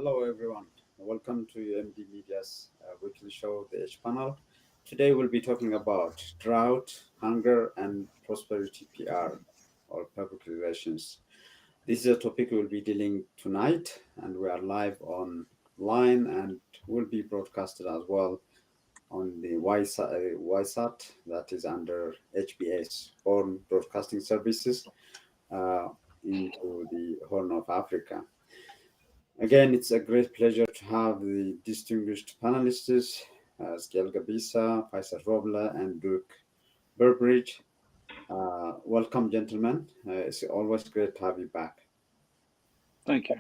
Hello, everyone. Welcome to MD Media's weekly show, the H panel. Today, we'll be talking about drought, hunger, and prosperity PR or public relations. This is a topic we'll be dealing tonight, and we are live online and will be broadcasted as well on the YSAT, that is under HBS, Horn Broadcasting Services, uh, into the Horn of Africa. Again, it's a great pleasure to have the distinguished panelists, Skel Gabisa, Faisal Robla, and Duke Burbridge. Welcome, gentlemen. It's always great to have you back. Thank you.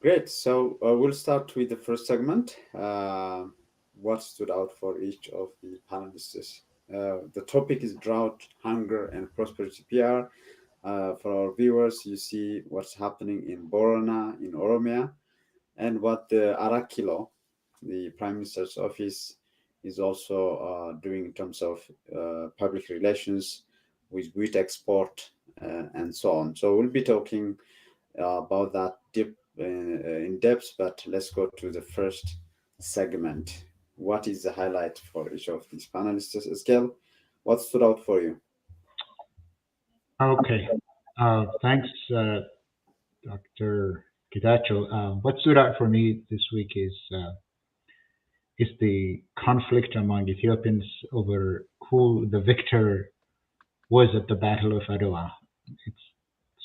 Great. So we'll start with the first segment. What stood out for each of the panelists? The topic is drought, hunger, and prosperity PR. For our viewers, you see what's happening in Borona, in Oromia, and what the Arakilo, the Prime Minister's office, is also doing in terms of public relations with wheat export and so on. So we'll be talking about that deep in depth, but let's go to the first segment. What is the highlight for each of these panelists? Eskel, what stood out for you? Okay. Thanks, Dr. Kitacho. What stood out for me this week is the conflict among Ethiopians over who the victor was at the Battle of Adwa. It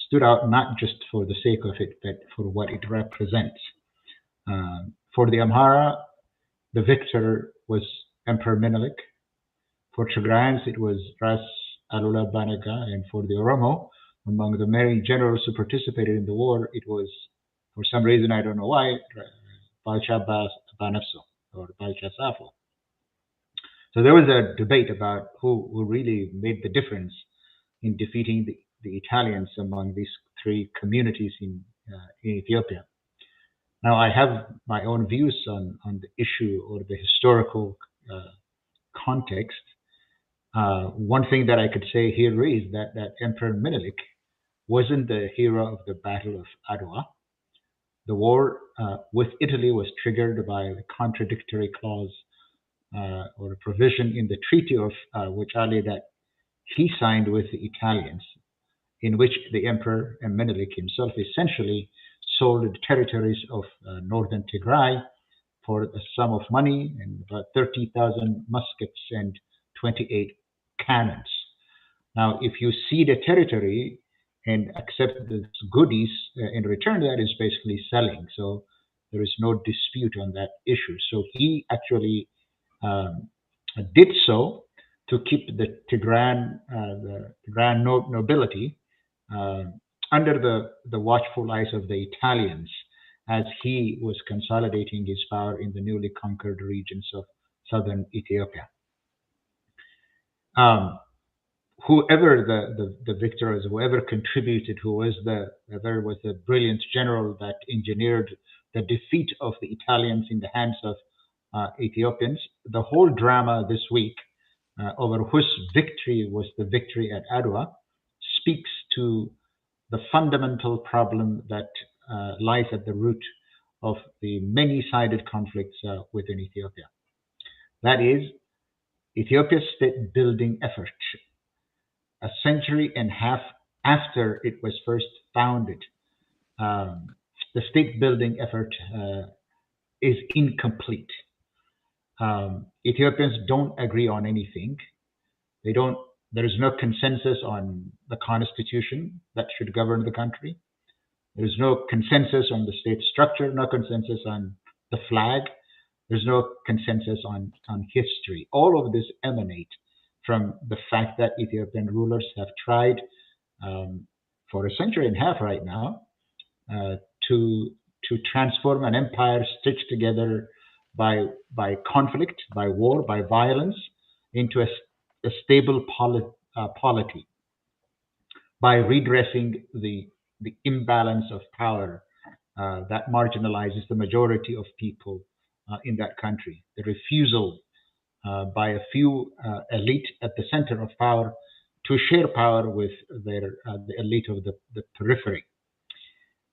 stood out not just for the sake of it, but for what it represents. For the Amhara, the victor was Emperor Menelik. For Tigrayans, it was Ras Alula Banaga, and for the Oromo, among the many generals who participated in the war, it was, for some reason, I don't know why, Balcha Banafso or Balcha Safo. So there was a debate about who really made the difference in defeating the Italians among these three communities in Ethiopia. Now, I have my own views on the issue or the historical context. One thing that I could say here is that Emperor Menelik wasn't the hero of the Battle of Adwa. The war with Italy was triggered by a contradictory clause or a provision in the Treaty of Wuchale that he signed with the Italians, in which the Emperor Menelik himself essentially sold the territories of northern Tigray for a sum of money and about 30,000 muskets and 28 cannons. Now, if you cede a territory and accept the goodies in return, that is basically selling. So there is no dispute on that issue. So he actually did so to keep the Tigrayan nobility under the watchful eyes of the Italians as he was consolidating his power in the newly conquered regions of southern Ethiopia. Whoever the victor is, whoever contributed, whoever was the brilliant general that engineered the defeat of the Italians in the hands of Ethiopians, the whole drama this week over whose victory was the victory at Adwa speaks to the fundamental problem that lies at the root of the many-sided conflicts within Ethiopia. That is, Ethiopia's state-building effort, a century and a half after it was first founded, the state-building effort is incomplete. Ethiopians don't agree on anything. There is no consensus on the constitution that should govern the country. There is no consensus on the state structure, no consensus on the flag. There's no consensus on history. All of this emanate from the fact that Ethiopian rulers have tried for a century and a half right now to transform an empire stitched together by conflict, by war, by violence into a stable polity, by redressing the imbalance of power that marginalizes the majority of people in that country. The refusal by a few elite at the center of power to share power with the elite of the periphery.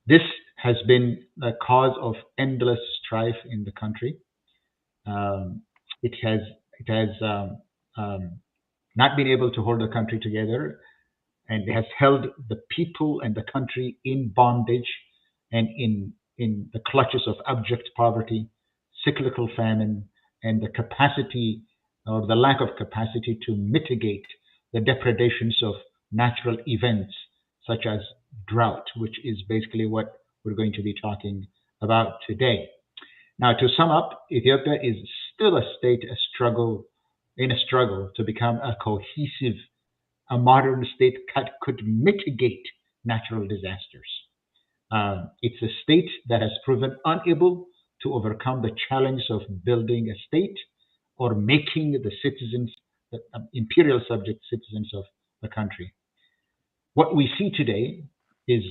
This has been a cause of endless strife in the country. Um, it has not been able to hold the country together, and it has held the people and the country in bondage and in the clutches of abject poverty, cyclical famine, and the capacity or the lack of capacity to mitigate the depredations of natural events such as drought, which is basically what we're going to be talking about today. Now, to sum up, Ethiopia is still a state in a struggle to become a cohesive, a modern state that could mitigate natural disasters. It's a state that has proven unable to overcome the challenge of building a state or making the citizens, the imperial subject citizens of the country. What we see today is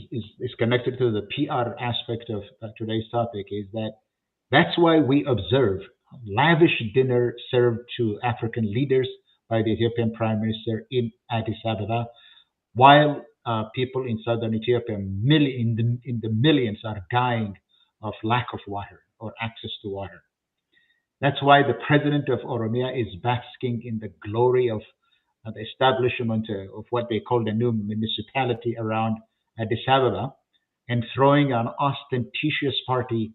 connected to the PR aspect of today's topic, is that that's why we observe lavish dinner served to African leaders by the Ethiopian Prime Minister in Addis Ababa, while people in southern Ethiopia, in the millions, are dying of lack of water or access to water. That's why the president of Oromia is basking in the glory of the establishment of what they call the new municipality around Addis Ababa, and throwing an ostentatious party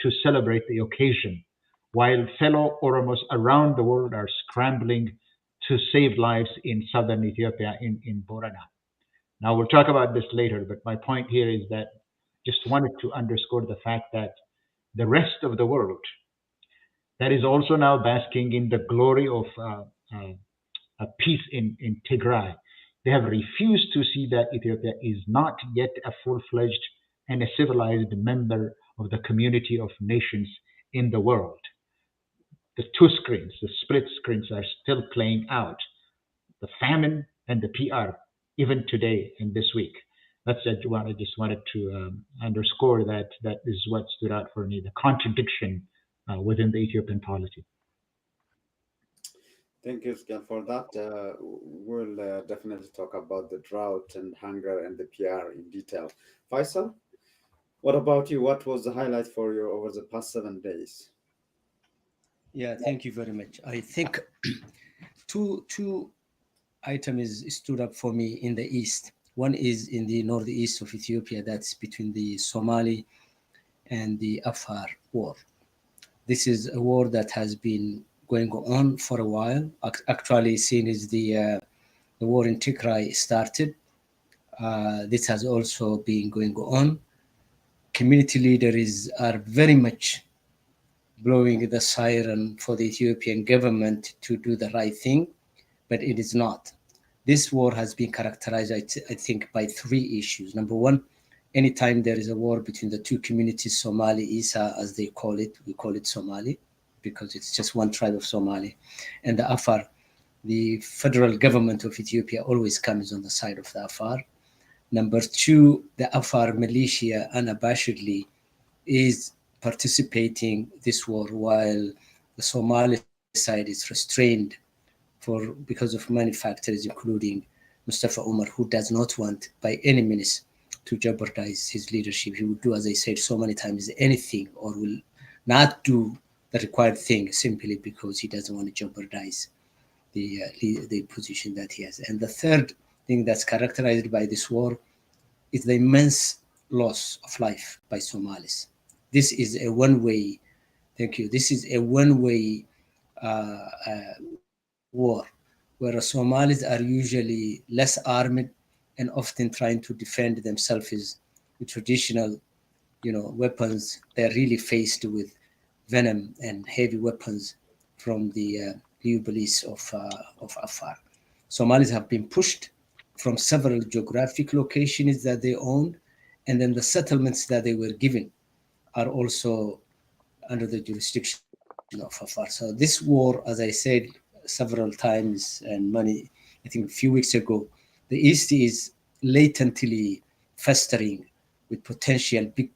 to celebrate the occasion, while fellow Oromos around the world are scrambling to save lives in southern Ethiopia, in Borana. Now, we'll talk about this later, but my point here is that just wanted to underscore the fact that the rest of the world that is also now basking in the glory of peace in Tigray. They have refused to see that Ethiopia is not yet a full-fledged and a civilized member of the community of nations in the world. The two screens, the split screens, are still playing out. The famine and the PR, even today and this week. That's what I just wanted to underscore, that is what stood out for me, the contradiction within the Ethiopian polity. Thank you, Sgan, for that. We'll definitely talk about the drought and hunger and the PR in detail. Faisal, what about you? What was the highlight for you over the past 7 days? Yeah, thank you very much. I think two items stood up for me in the east. One is in the northeast of Ethiopia, that's between the Somali and the Afar war. This is a war that has been going on for a while. Actually, seen as the war in Tigray started, this has also been going on. Community leaders are very much blowing the siren for the Ethiopian government to do the right thing, but it is not. This war has been characterized, I think, by three issues. Number one, anytime there is a war between the two communities, Somali, Isa, as they call it, we call it Somali, because it's just one tribe of Somali, and the Afar, the federal government of Ethiopia always comes on the side of the Afar. Number two, the Afar militia unabashedly is participating this war, while the Somali side is restrained because of many factors, including Mustafa Umar, who does not want by any means to jeopardize his leadership. He would do, as I said so many times, anything, or will not do the required thing simply because he doesn't want to jeopardize the position that he has. And the third thing that's characterized by this war is the immense loss of life by Somalis. This is a one-way, thank you, this is a one-way war, where Somalis are usually less armed and often trying to defend themselves with traditional, weapons. They're really faced with venom and heavy weapons from the new police of Afar. Somalis have been pushed from several geographic locations that they own, and then the settlements that they were given are also under the jurisdiction of Afar. So this war, as I said several times and I think a few weeks ago, the East is latently festering with potential big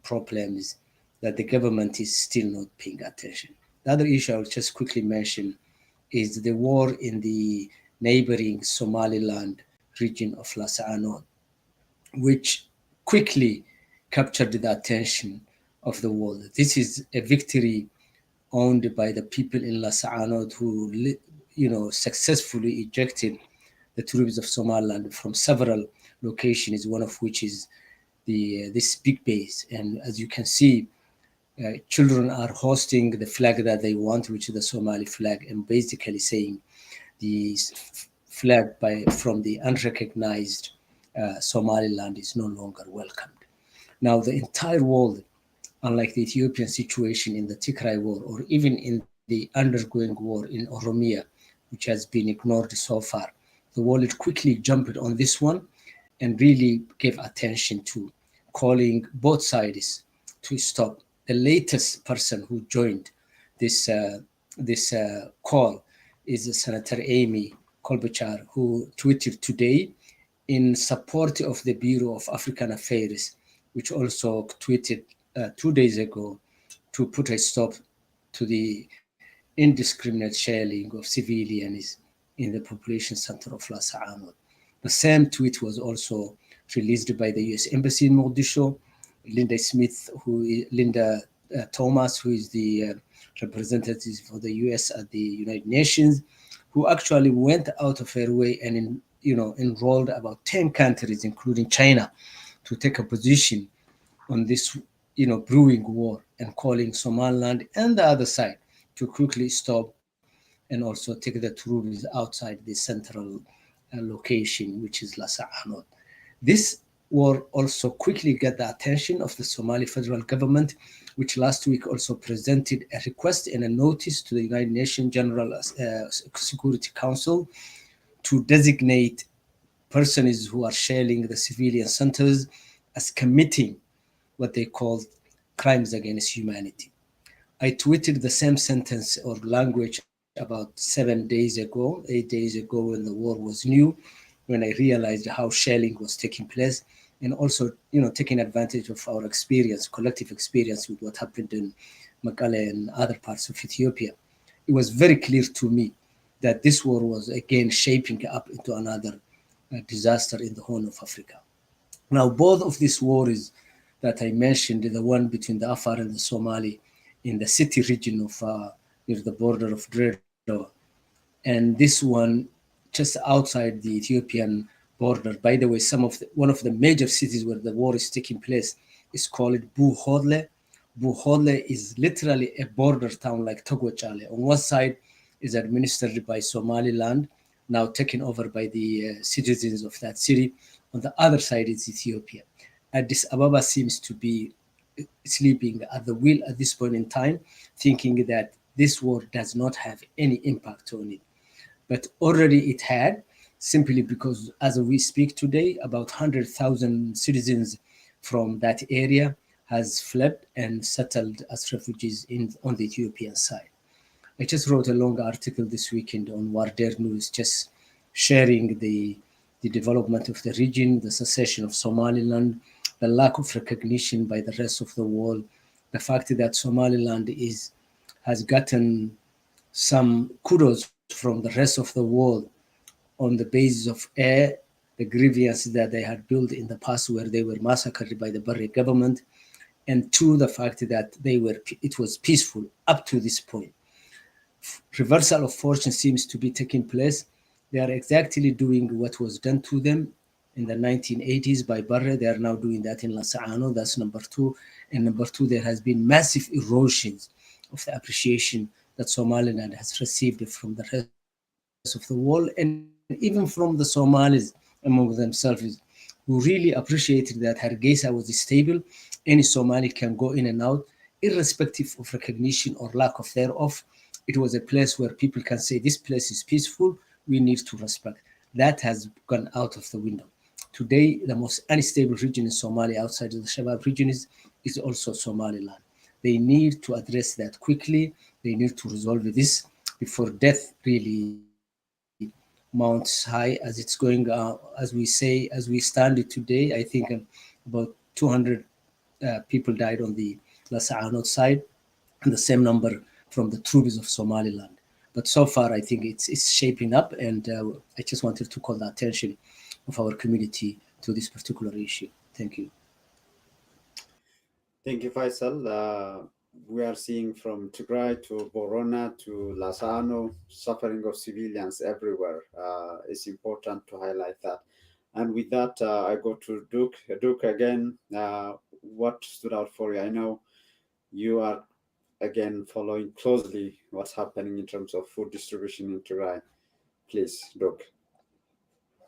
problems that the government is still not paying attention. The other issue I'll just quickly mention is the war in the neighboring Somaliland region of Lasano, which quickly captured the attention of the world. This is a victory owned by the people in Las Anod who, successfully ejected the troops of Somaliland from several locations, one of which is this big base. And as you can see, children are hosting the flag that they want, which is the Somali flag, and basically saying the flag from the unrecognized Somaliland is no longer welcomed. Now, the entire world, unlike the Ethiopian situation in the Tigray war, or even in the undergoing war in Oromia, which has been ignored so far, the world quickly jumped on this one and really gave attention to calling both sides to stop. The latest person who joined this call is Senator Amy Klobuchar, who tweeted today in support of the Bureau of African Affairs, which also tweeted 2 days ago to put a stop to the indiscriminate shelling of civilians in the population center of Las Anod. The same tweet was also released by the U.S. Embassy in Mogadishu. Linda Thomas, who is the representative for the U.S. at the United Nations, who actually went out of her way and enrolled about 10 countries, including China, to take a position on this brewing war and calling Somaliland and the other side to quickly stop and also take the troops outside the central location, which is Las Anod. This war also quickly got the attention of the Somali federal government, which last week also presented a request and a notice to the United Nations General Security Council to designate persons who are shelling the civilian centers as committing what they called crimes against humanity. I tweeted the same sentence or language about 8 days ago, when the war was new, when I realized how shelling was taking place, and also, taking advantage of our experience, collective experience with what happened in Mekelle and other parts of Ethiopia. It was very clear to me that this war was again shaping up into another disaster in the Horn of Africa. Now, both of these wars that I mentioned, the one between the Afar and the Somali in the city region of near the border of Drought, and this one just outside the Ethiopian border. By the way, one of the major cities where the war is taking place is called Buhodle. Buhodle is literally a border town like Togochale. On one side is administered by Somaliland, now taken over by the citizens of that city. On the other side is Ethiopia. Addis Ababa seems to be sleeping at the wheel at this point in time, thinking that this war does not have any impact on it. But already it had, simply because as we speak today, about 100,000 citizens from that area has fled and settled as refugees on the Ethiopian side. I just wrote a long article this weekend on Warder News, just sharing the development of the region, the secession of Somaliland, the lack of recognition by the rest of the world, the fact that Somaliland has gotten some kudos from the rest of the world on the basis of the grievances that they had built in the past where they were massacred by the Barre government, and two, the fact that it was peaceful up to this point. Reversal of fortune seems to be taking place. They are exactly doing what was done to them in the 1980s by Barre. They are now doing that in Las Anod. That's number two. And number two, there has been massive erosions of the appreciation that Somaliland has received from the rest of the world, and even from the Somalis among themselves, who really appreciated that Hargeisa was stable. Any Somali can go in and out, irrespective of recognition or lack of thereof. It was a place where people can say, this place is peaceful, we need to respect. That has gone out of the window. Today, the most unstable region in Somalia outside of the Shabab region is also Somaliland. They need to address that quickly. They need to resolve this before death really mounts high, as it's going, as we stand it today. I think about 200 people died on the Las Anod side, and the same number from the troops of Somaliland. But so far, I think it's shaping up, and I just wanted to call the attention of our community to this particular issue. Thank you. Thank you, Faisal. We are seeing from Tigray to Borona to Lasano, suffering of civilians everywhere. It's important to highlight that. And with that, I go to Duke. Duke, again, what stood out for you? I know you are, again, following closely what's happening in terms of food distribution in Tigray. Please, Duke.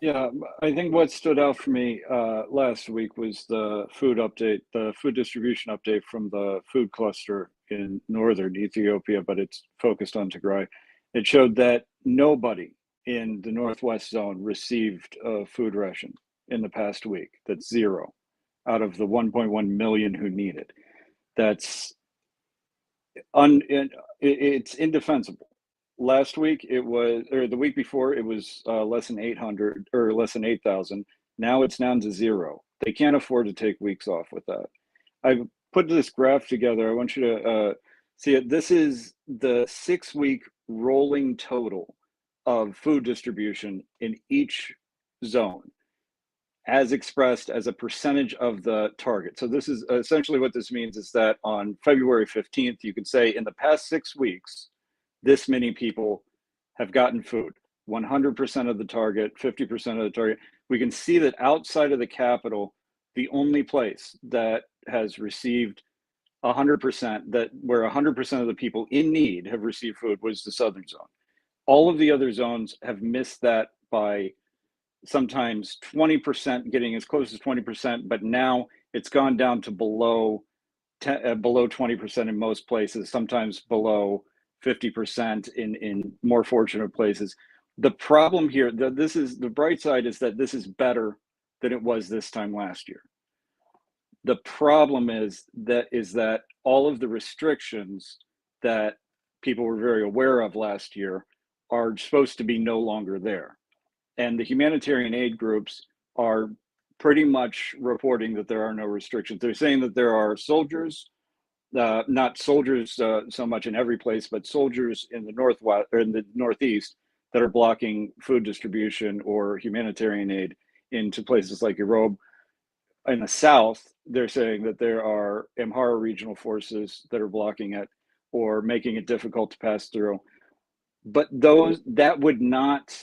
Yeah, I think what stood out for me last week was the food update, the food distribution update from the food cluster in northern Ethiopia, but it's focused on Tigray. It showed that nobody in the Northwest Zone received a food ration in the past week. That's zero out of the 1.1 million who need it. That's it's indefensible. Last week it was, or the week before it was less than 800 or less than 8,000. Now it's down to zero. They can't afford to take weeks off with that. I've put this graph together. I want you to see it. This is the 6-week rolling total of food distribution in each zone, as expressed as a percentage of the target. So this is essentially what this means is that on February 15th, you could say in the past 6 weeks, this many people have gotten food, 100% of the target, 50% of the target. We can see that outside of the capital, the only place that has received 100%, that where 100% of the people in need have received food, was the southern zone. All of the other zones have missed that by sometimes 20%, getting as close as 20%, but now it's gone down to below 20% in most places, sometimes below 50% in more fortunate places. The problem here, this is the bright side, is that this is better than it was this time last year. The problem is that all of the restrictions that people were very aware of last year are supposed to be no longer there. And the humanitarian aid groups are pretty much reporting that there are no restrictions. They're saying that there are soldiers, not soldiers so much in every place, but soldiers in the northwest or in the northeast that are blocking food distribution or humanitarian aid into places like Irob. In the south, they're saying that there are Amhara regional forces that are blocking it or making it difficult to pass through. But those that would not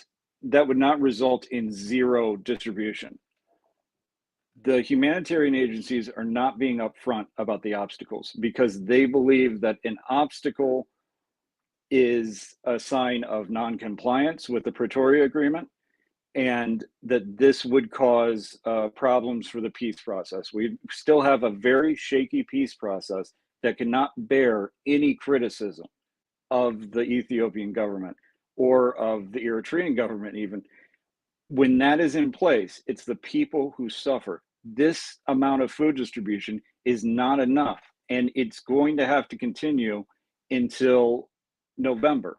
result in zero distribution. The humanitarian agencies are not being upfront about the obstacles because they believe that an obstacle is a sign of non-compliance with the Pretoria Agreement, and that this would cause problems for the peace process. We still have a very shaky peace process that cannot bear any criticism of the Ethiopian government or of the Eritrean government even. When that is in place, it's the people who suffer. This amount of food distribution is not enough, and it's going to have to continue until November.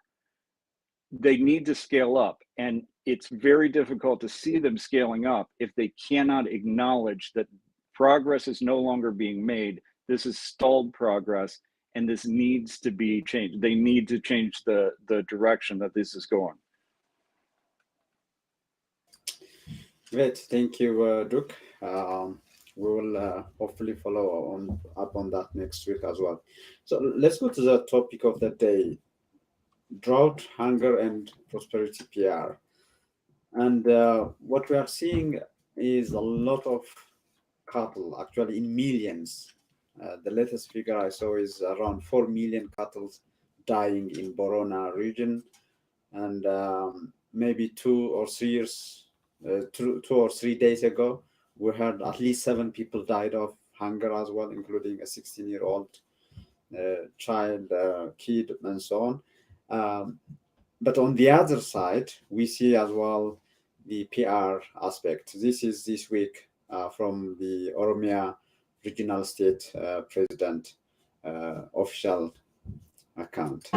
They need to scale up, and it's very difficult to see them scaling up if they cannot acknowledge that progress is no longer being made. This is stalled progress, and this needs to be changed. They need to change the direction that this is going. Great, thank you, Duke. We will hopefully follow up on that next week as well. So let's go to the topic of the day: drought, hunger, and prosperity PR. And what we are seeing is a lot of cattle, actually in millions. The latest figure I saw is around 4 million cattle dying in Borona region, and maybe 2 or 3 days ago, we heard at least 7 people died of hunger as well, including a 16-year-old child, kid, and so on. But on the other side, we see as well the PR aspect. This is this week from the Oromia Regional State President official account.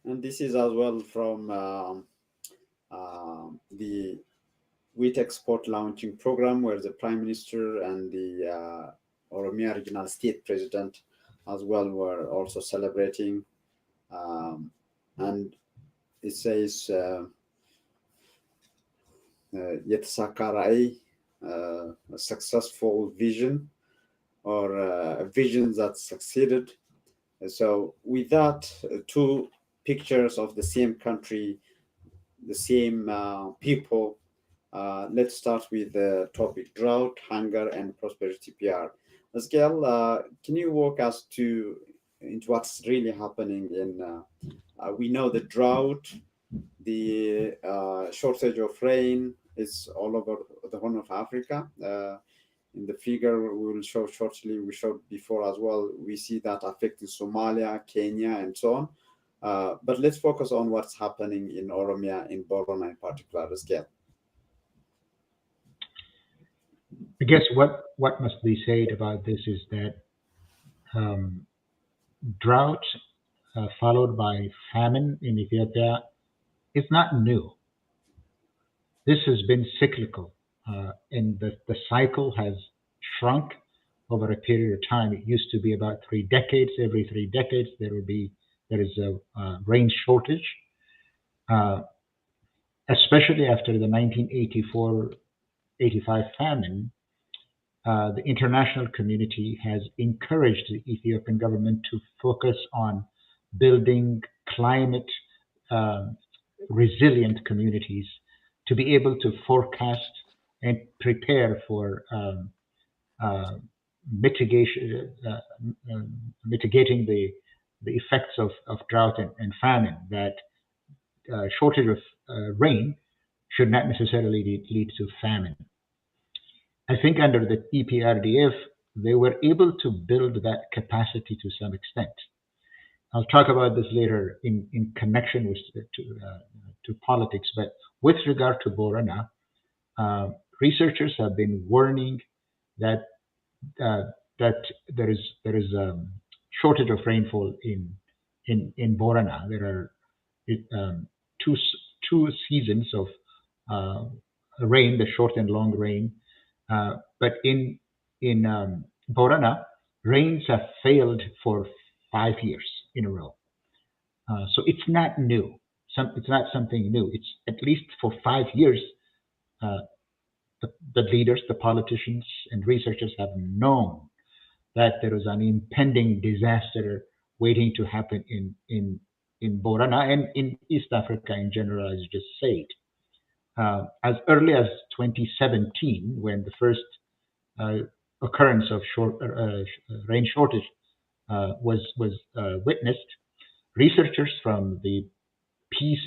And this is as well from the wheat export launching program, where the Prime Minister and the Oromia Regional State President as well were also celebrating. And it says, የተሳካ ራዕይ, a successful vision, or a vision that succeeded. So with that, two pictures of the same country, the same people. Let's start with the topic: drought, hunger, and prosperity PR. Askel, can you walk us into what's really happening in? We know the drought, the shortage of rain is all over the Horn of Africa. In the figure we will show shortly, we showed before as well, we see that affecting Somalia, Kenya, and so on. But let's focus on what's happening in Oromia, in Borno in particular, Askel. I guess what must be said about this is that drought followed by famine in Ethiopia is not new. This has been cyclical, and the cycle has shrunk over a period of time. It used to be about 3 decades. Every 3 decades there is a rain shortage, especially after the 1984-85 famine. The international community has encouraged the Ethiopian government to focus on building climate resilient communities to be able to forecast and prepare for mitigating the effects of drought and famine. That shortage of rain should not necessarily lead to famine. I think under the EPRDF, they were able to build that capacity to some extent. I'll talk about this later in connection to politics, but with regard to Borana, researchers have been warning that there is a shortage of rainfall in Borana. There are two seasons of rain, the short and long rain. But in Borana, rains have failed for 5 years in a row. So it's not new. It's not something new. It's at least for 5 years, the leaders, the politicians, and researchers have known that there is an impending disaster waiting to happen in Borana and in East Africa in general, as you just said. As early as 2017, when the first occurrence of rain shortage was witnessed, researchers from the Peace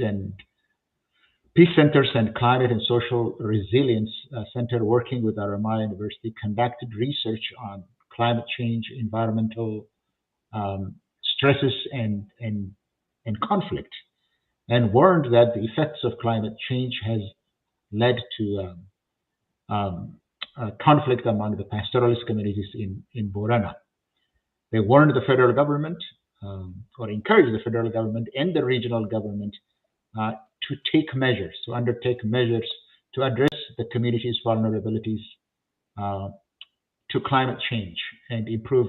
Centers and Climate and Social Resilience Center, working with Aramaya University, conducted research on climate change, environmental stresses, and conflict, and warned that the effects of climate change has led to conflict among the pastoralist communities in Borana. They warned the federal government, or encouraged the federal government and the regional government to undertake measures to address the community's vulnerabilities to climate change and improve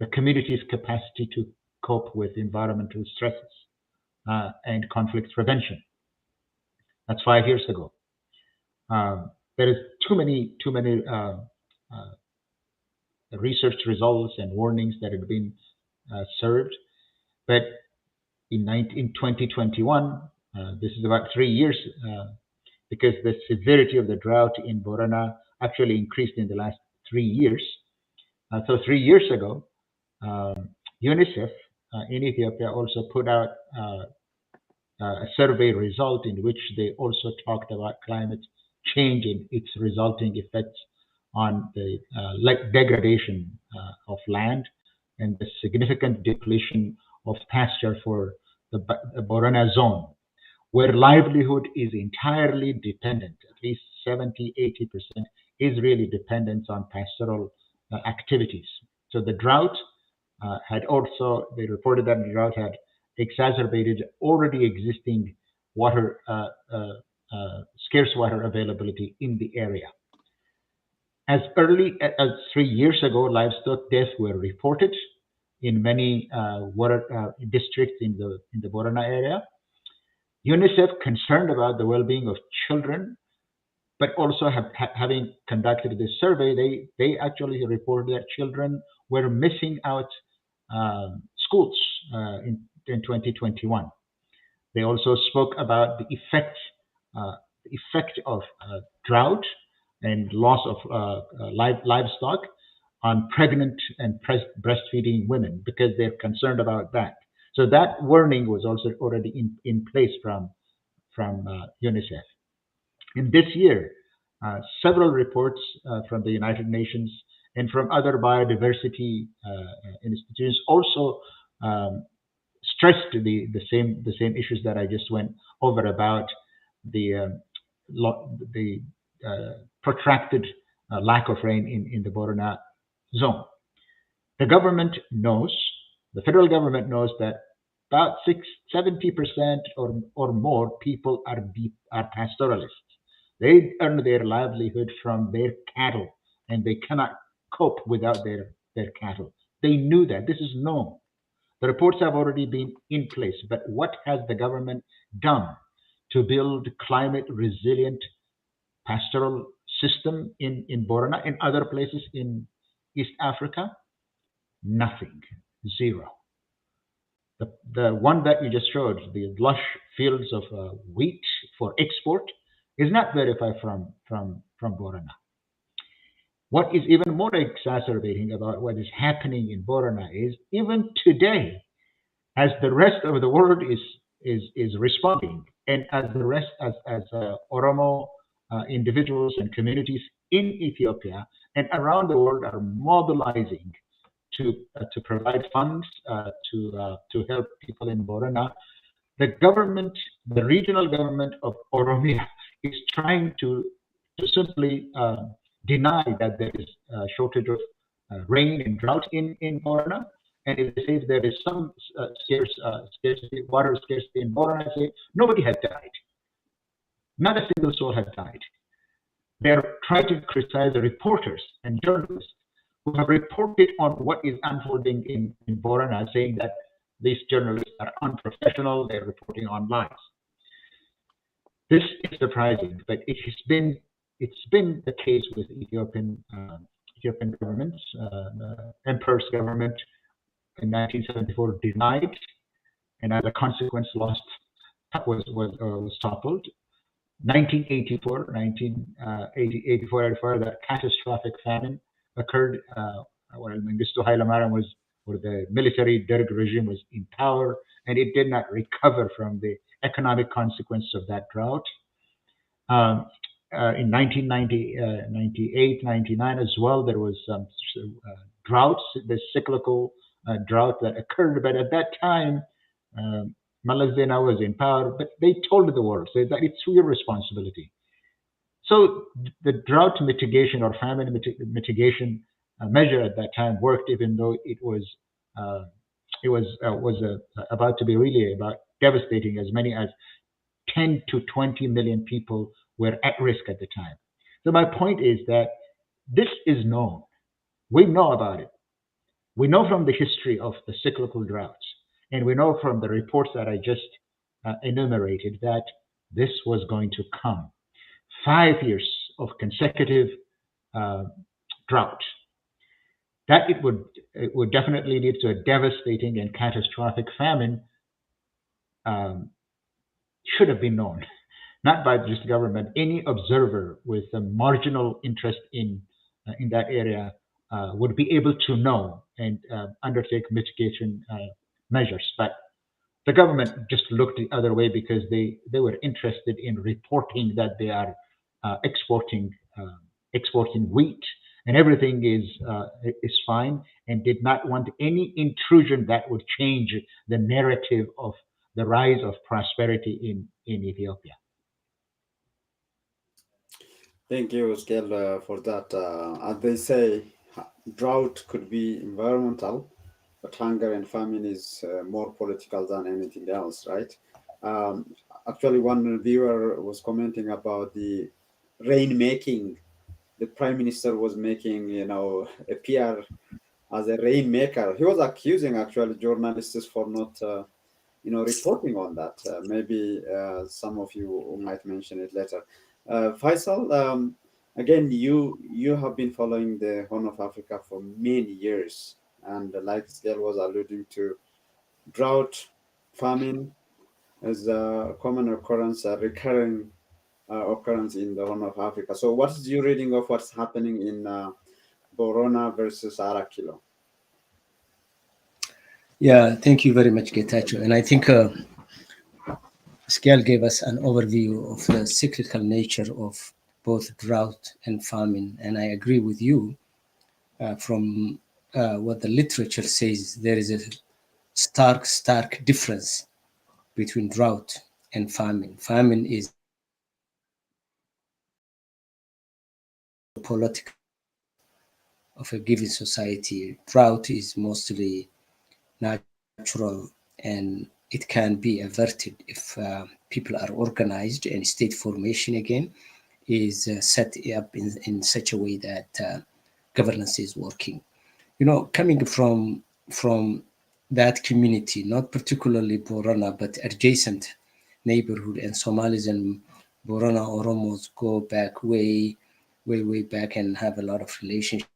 the community's capacity to cope with environmental stresses and conflict prevention. That's 5 years ago. There is too many research results and warnings that have been served, but in 2021, this is about 3 years, because the severity of the drought in Borana actually increased in the last 3 years. So 3 years ago, UNICEF in Ethiopia also put out a survey result in which they also talked about climate change and its resulting effects on the degradation of land and the significant depletion of pasture for the Borana zone, where livelihood is entirely dependent, at least 70-80% is really dependent on pastoral activities. So the drought they reported that the drought had exacerbated already existing water scarce water availability in the area. As early as 3 years ago, livestock deaths were reported in many water districts in the Borana area. UNICEF, concerned about the well-being of children, but also having conducted this survey, they actually reported that children were missing out schools in 2021. They also spoke about the effect of drought and loss of livestock on pregnant and breastfeeding women because they're concerned about that. So that warning was also already in place from UNICEF. In this year, several reports from the United Nations and from other biodiversity institutions also stressed the same issues that I just went over about the protracted lack of rain in the Borana zone. The government knows, the federal government knows that about 70% or more people are pastoralists. They earn their livelihood from their cattle, and they cannot cope without their cattle. They knew that. This is known. The reports have already been in place, but what has the government done to build climate resilient pastoral system in Borana and other places in East Africa? Nothing. Zero. The one that you just showed, the lush fields of wheat for export, is not verified from Borana. What is even more exacerbating about what is happening in Borana is even today, as the rest of the world is responding, and as the rest as Oromo individuals and communities in Ethiopia and around the world are mobilizing to provide funds to help people in Borana, the government, the regional government of Oromia, is trying to simply deny that there is a shortage of rain and drought in Borana. And if they say there is some scarcity, water scarcity in Borana, I say nobody has died. Not a single soul has died. They're trying to criticize the reporters and journalists who have reported on what is unfolding in Borana, saying that these journalists are unprofessional, they're reporting on lies. This is surprising, but it's been the case with Ethiopian governments. The emperor's government in 1974 denied, and as a consequence, was toppled. 1984, 1984, that catastrophic famine occurred when Mengistu Haile Mariam or the military Derg regime was in power, and it did not recover from the economic consequence of that drought. In 1998, 99 as well, there was some droughts, the cyclical drought that occurred, but at that time, Malak Zenawi was in power, but they told the world that it's your responsibility. So the drought mitigation or famine mitigation measure at that time worked, even though it was about to be really about devastating. As many as 10 to 20 million people were at risk at the time. So my point is that this is known. We know about it. We know from the history of the cyclical droughts, and we know from the reports that I just enumerated that this was going to come. 5 years of consecutive drought. That it would definitely lead to a devastating and catastrophic famine should have been known, not by just the government. Any observer with a marginal interest in that area would be able to know and undertake mitigation measures. But the government just looked the other way because they were interested in reporting that they are exporting wheat and everything is fine, and did not want any intrusion that would change the narrative of the rise of prosperity in Ethiopia. Thank you, Skel, for that. As they say, drought could be environmental, but hunger and famine is more political than anything else, right? Um, Actually, one viewer was commenting about the rainmaking. The prime minister was making, a PR as a rainmaker. He was accusing actually journalists for not, reporting on that. Maybe some of you might mention it later. Faisal, again, you have been following the Horn of Africa for many years, and like Scale was alluding to, drought, famine is a common occurrence, a recurring occurrence in the Horn of Africa. So, what is your reading of what's happening in Borona versus Arakilo? Yeah, thank you very much, Getachew. And I think Scale gave us an overview of the cyclical nature of both drought and famine. And I agree with you from what the literature says. There is a stark difference between drought and famine. Famine is political of a given society. Drought is mostly natural, and it can be averted if people are organized, and state formation again is set up in such a way that governance is working. Coming from that community, not particularly Borana, but adjacent neighborhood, and Somalis and Borana Oromos go back way back and have a lot of relationships.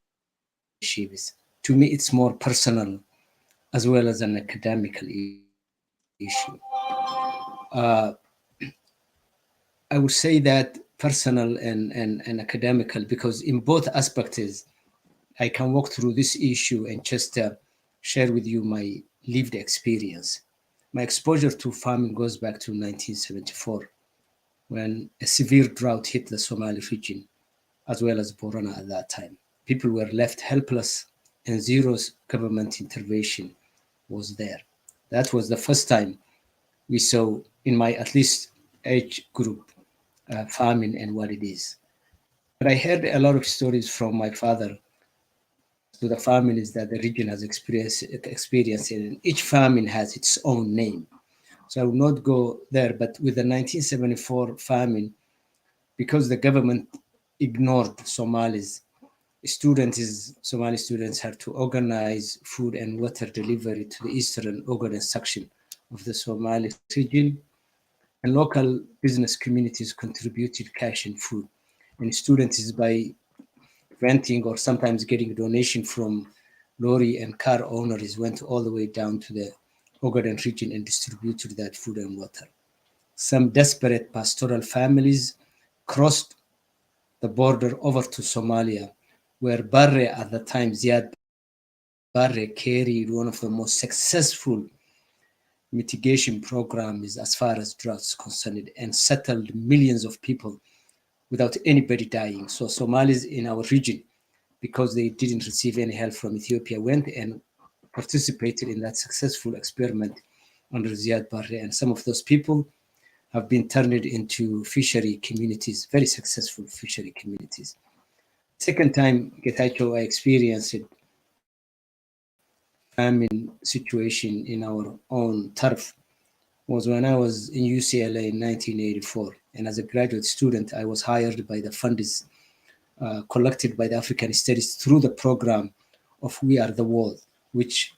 To me, it's more personal as well as an academical issue. I would say that personal and academical, because in both aspects, I can walk through this issue and just share with you my lived experience. My exposure to farming goes back to 1974, when a severe drought hit the Somali region, as well as Borana at that time. People were left helpless, and zero government intervention was there. That was the first time we saw, in my at least age group, famine and what it is. But I heard a lot of stories from my father to the famines that the region has experienced, and each famine has its own name. So I will not go there, but with the 1974 famine, because the government ignored Somali students had to organize food and water delivery to the eastern Ogaden section of the Somali region, and local business communities contributed cash and food. And students, by renting or sometimes getting a donation from lorry and car owners, went all the way down to the Ogaden region and distributed that food and water. Some desperate pastoral families crossed the border over to Somalia, where Barre at the time, Ziad Barre, carried one of the most successful mitigation programs as far as droughts concerned, and settled millions of people without anybody dying. So Somalis in our region, because they didn't receive any help from Ethiopia, went and participated in that successful experiment under Ziad Barre. And some of those people have been turned into fishery communities, very successful fishery communities. Second time, Getachew, I experienced famine situation in our own turf was when I was in UCLA in 1984. And as a graduate student, I was hired by the funds collected by the African Studies through the program of We Are the World, which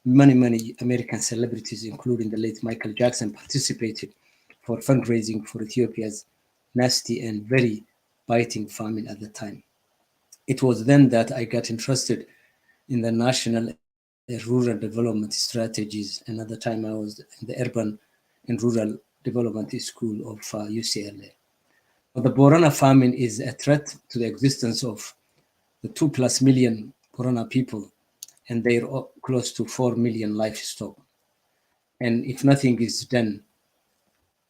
many American celebrities, including the late Michael Jackson, participated for fundraising for Ethiopia's nasty and very biting famine at the time. It was then that I got interested in the national rural development strategies. And at the time, I was in the urban and rural development school of UCLA. But the Borana famine is a threat to the existence of the 2+ million Borana people, and they're close to 4 million livestock. And if nothing is done,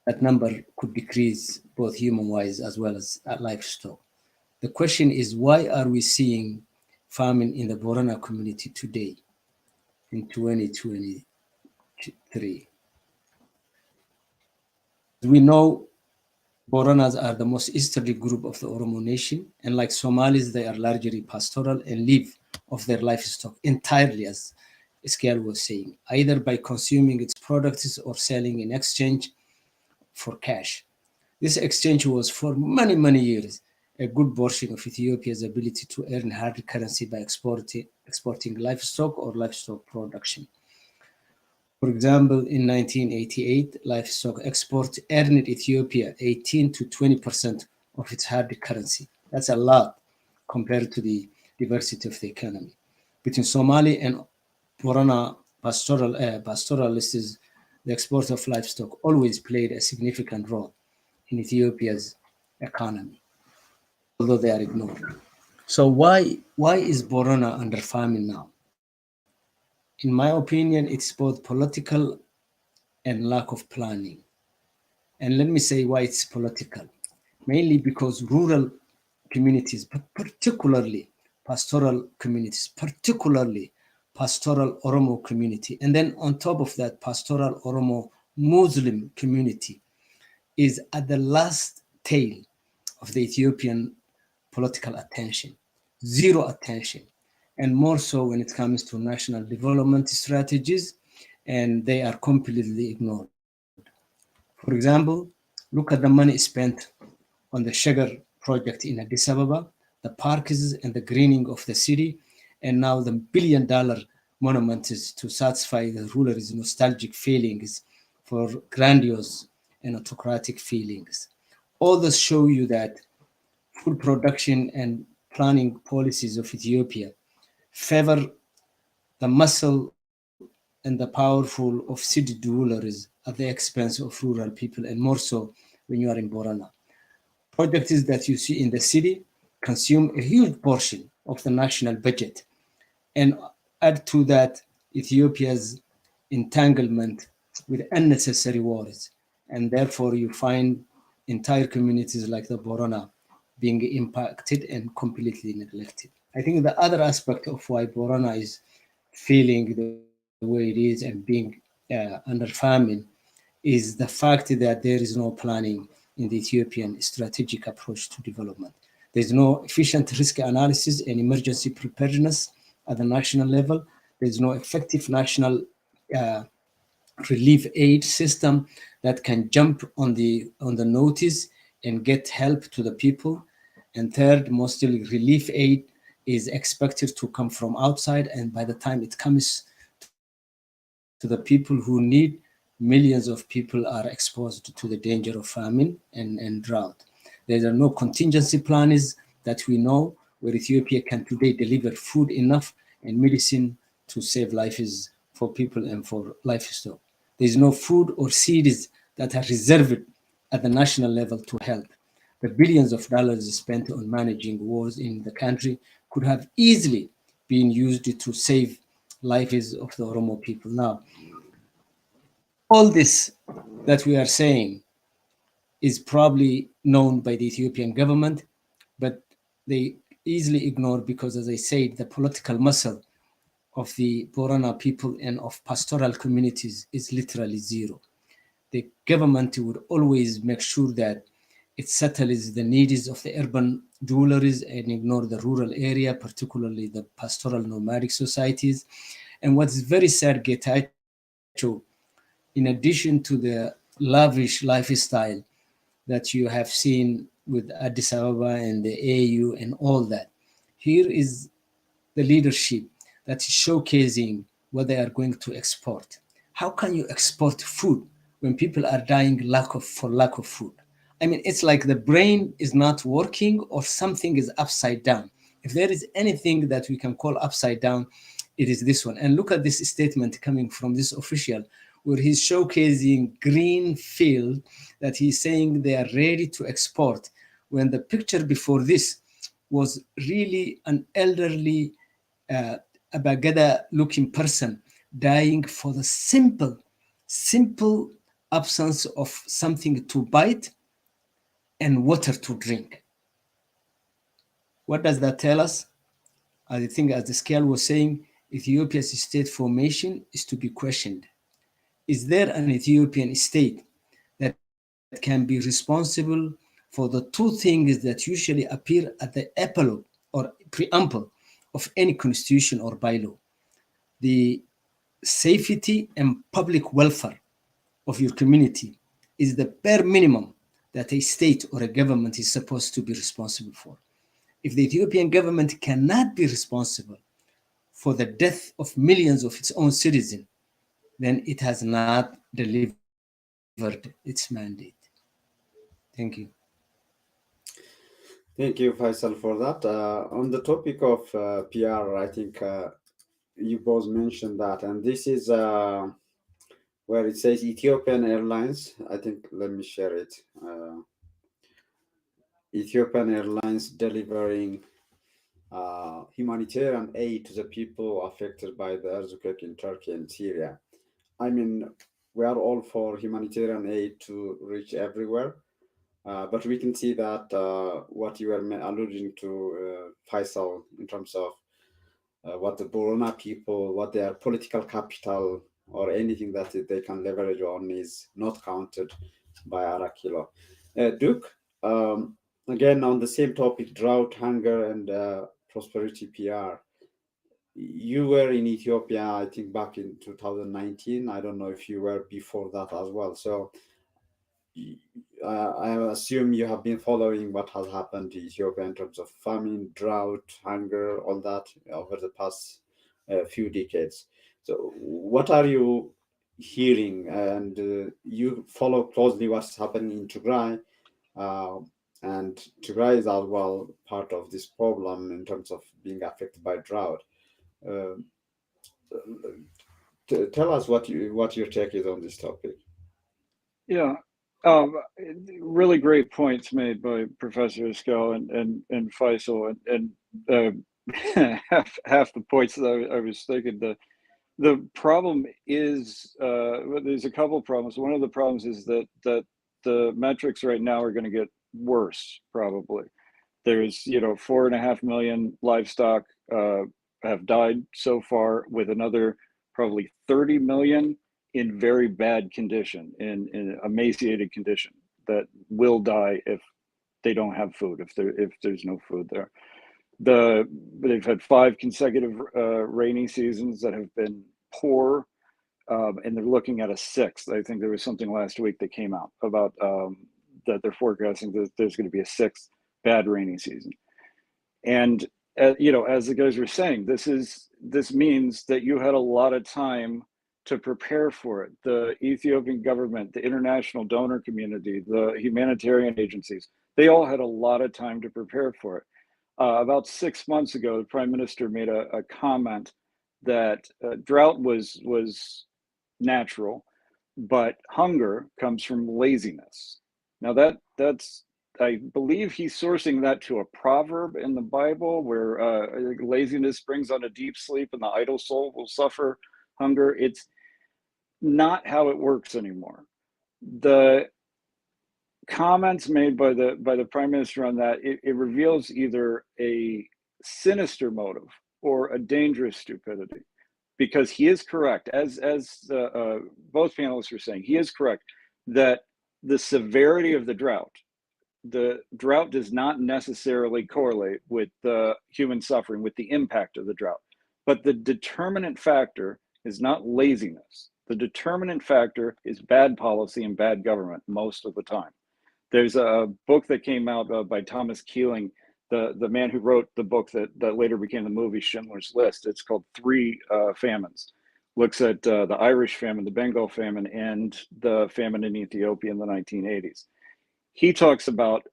that number could decrease both human-wise as well as livestock. The question is, why are we seeing famine in the Borana community today in 2023? We know Boranas are the most easterly group of the Oromo nation, and like Somalis, they are largely pastoral and live off their livestock entirely, as scale was saying, either by consuming its products or selling in exchange for cash. This exchange was for many, many years a good portion of Ethiopia's ability to earn hard currency by exporting livestock or livestock production. For example, in 1988, livestock export earned Ethiopia 18 to 20% of its hard currency. That's a lot compared to the diversity of the economy. Between Somali and Borana pastoralists, the export of livestock always played a significant role in Ethiopia's economy, although they are ignored. So why is Borana under famine now? In my opinion, it's both political and lack of planning. And let me say why it's political. Mainly because rural communities, but particularly pastoral communities, particularly pastoral Oromo community, and then on top of that, pastoral Oromo Muslim community is at the last tail of the Ethiopian political attention, zero attention, and more so when it comes to national development strategies, and they are completely ignored. For example, look at the money spent on the sugar project in Addis Ababa, the parks and the greening of the city, and now the $1 billion monuments to satisfy the rulers' nostalgic feelings for grandiose and autocratic feelings. All this show you that food production and planning policies of Ethiopia favor the muscle and the powerful of city dwellers at the expense of rural people, and more so when you are in Borana. Projects that you see in the city consume a huge portion of the national budget. And add to that Ethiopia's entanglement with unnecessary wars. And therefore, you find entire communities like the Borana being impacted and completely neglected. I think the other aspect of why Borana is feeling the way it is and being under famine is the fact that there is no planning in the Ethiopian strategic approach to development. There's no efficient risk analysis and emergency preparedness at the national level. There's no effective national uh, relief aid system that can jump on the notice and get help to the people. And third, mostly relief aid is expected to come from outside, and by the time it comes to the people who need, millions of people are exposed to the danger of famine and drought. There are no contingency plans that we know where Ethiopia can today deliver food enough and medicine to save lives for people and for livestock. There is no food or seeds that are reserved at the national level to help. The billions of dollars spent on managing wars in the country could have easily been used to save lives of the Oromo people. Now, all this that we are saying is probably known by the Ethiopian government, but they easily ignore because, as I said, the political muscle of the Borana people and of pastoral communities is literally zero. The government would always make sure that it settles the needs of the urban dwellers and ignore the rural area, particularly the pastoral nomadic societies. And what's very sad, Getachew, in addition to the lavish lifestyle that you have seen with Addis Ababa and the AU and all that, here is the leadership that is showcasing what they are going to export. How can you export food when people are dying for lack of food? I mean, it's like the brain is not working or something is upside down. If there is anything that we can call upside down, it is this one. And look at this statement coming from this official where he's showcasing green field that he's saying they are ready to export, when the picture before this was really an elderly Abagada looking person dying for the simple absence of something to bite and water to drink. What does that tell us? I think, as the scale was saying, Ethiopia's state formation is to be questioned. Is there an Ethiopian state that can be responsible for the two things that usually appear at the epilogue or preamble of any constitution or bylaw? The safety and public welfare of your community is the bare minimum that a state or a government is supposed to be responsible for. If the Ethiopian government cannot be responsible for the death of millions of its own citizens, then it has not delivered its mandate. Thank you. Thank you, Faisal, for that. On the topic of PR, I think you both mentioned that, and this is where it says Ethiopian Airlines. I think, let me share it. Ethiopian Airlines delivering humanitarian aid to the people affected by the earthquake in Turkey and Syria. I mean, we are all for humanitarian aid to reach everywhere, but we can see that what you were alluding to, Faisal, in terms of what the Borona people, what their political capital or anything that they can leverage on is not counted by Arakilo. Duke, again, on the same topic, drought, hunger, and prosperity PR. You were in Ethiopia, I think, back in 2019. I don't know if you were before that as well. So I assume you have been following what has happened to Ethiopia in terms of famine, drought, hunger, all that over the past few decades. So, what are you hearing? And you follow closely what's happening in Tigray, uh, and Tigray is as well part of this problem in terms of being affected by drought. Uh, Tell us what your take is on this topic. Yeah, really great points made by Professor Iskel and Faisal, and half the points that I was thinking. The problem is there's a couple of problems. One of the problems is that the metrics right now are going to get worse. Probably there's 4.5 million livestock have died so far, with another probably 30 million in very bad condition, in emaciated condition, that will die if they don't have food, if there's no food there. They've had 5 consecutive rainy seasons that have been poor, and they're looking at a 6th. I think there was something last week that came out about that they're forecasting that there's going to be a 6th bad rainy season. And as the guys were saying, this means that you had a lot of time to prepare for it. The Ethiopian government, the international donor community, the humanitarian agencies, they all had a lot of time to prepare for it. About 6 months ago, the prime minister made a comment that drought was natural, but hunger comes from laziness. Now that's I believe he's sourcing that to a proverb in the Bible, where laziness brings on a deep sleep and the idle soul will suffer hunger. It's not how it works anymore. The comments made by the prime minister on that, it reveals either a sinister motive or a dangerous stupidity, because he is correct, as both panelists are saying, he is correct that the severity of the drought does not necessarily correlate with the human suffering, with the impact of the drought. But the determinant factor is not laziness. The determinant factor is bad policy and bad government most of the time. There's a book that came out by Thomas Keeling, the man who wrote the book that later became the movie Schindler's List. It's called Three Famines. Looks at the Irish famine, the Bengal famine, and the famine in Ethiopia in the 1980s. He talks about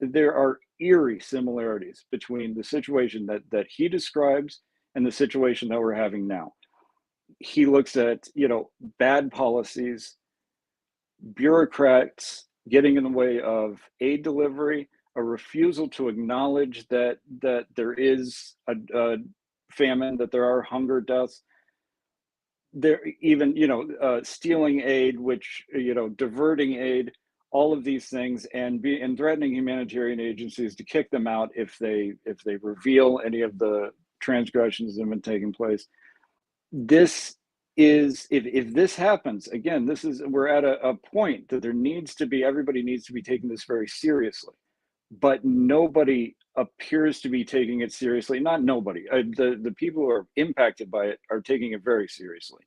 there are eerie similarities between the situation that he describes and the situation that we're having now. He looks at, bad policies, bureaucrats getting in the way of aid delivery, a refusal to acknowledge that there is a famine, that there are hunger deaths. There even stealing aid, which diverting aid, all of these things, and threatening humanitarian agencies to kick them out if they reveal any of the transgressions that have been taking place. This is, if this happens again, we're at a point that everybody needs to be taking this very seriously, but nobody appears to be taking it seriously. Not nobody. The people who are impacted by it are taking it very seriously.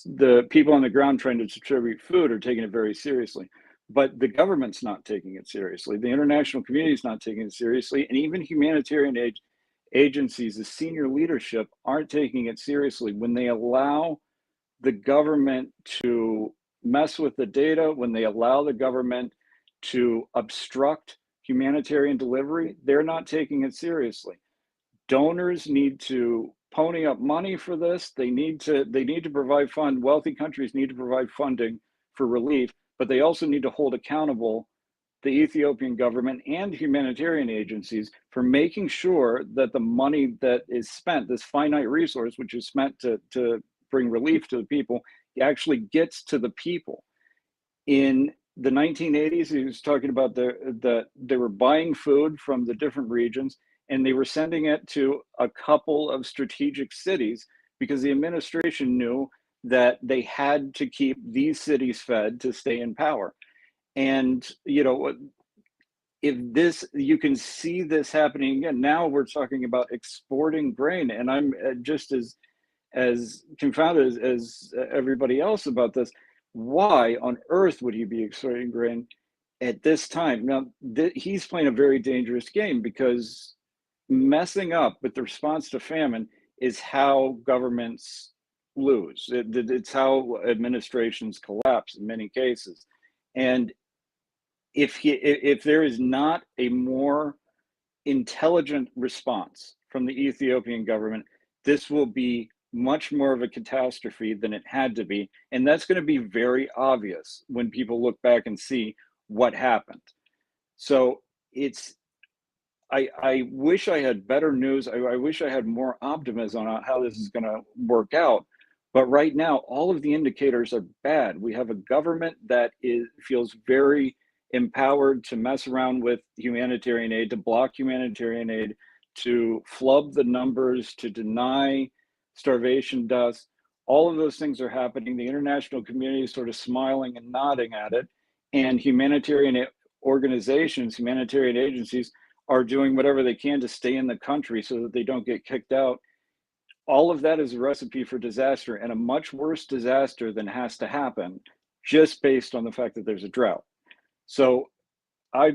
the people on the ground trying to distribute food are taking it very seriously. But the government's not taking it seriously. The international community is not taking it seriously. And even humanitarian aid agencies, the senior leadership, aren't taking it seriously. When they allow the government to mess with the data, when they allow the government to obstruct humanitarian delivery, they're not taking it seriously. Donors need to pony up money for this. They need to provide fund. Wealthy countries need to provide funding for relief, but they also need to hold accountable the Ethiopian government and humanitarian agencies for making sure that the money that is spent, this finite resource, which is spent to bring relief to the people, actually gets to the people. In the 1980s, he was talking about that they were buying food from the different regions and they were sending it to a couple of strategic cities because the administration knew that they had to keep these cities fed to stay in power. And, you know, if this, you can see this happening again. Now we're talking about exporting grain, and I'm just as confounded as everybody else about this. Why on earth would he be exporting grain at this time? Now, he's playing a very dangerous game, because messing up with the response to famine is how governments lose. It's how administrations collapse in many cases. And if there is not a more intelligent response from the Ethiopian government, this will be much more of a catastrophe than it had to be. And that's going to be very obvious when people look back and see what happened. So I wish I had better news. I wish I had more optimism on how this is going to work out. But right now, all of the indicators are bad. We have a government that feels very empowered to mess around with humanitarian aid, to block humanitarian aid, to flub the numbers, to deny starvation deaths. All of those things are happening. The international community is sort of smiling and nodding at it. And humanitarian organizations, humanitarian agencies are doing whatever they can to stay in the country so that they don't get kicked out. All of that is a recipe for disaster, and a much worse disaster than has to happen just based on the fact that there's a drought. So I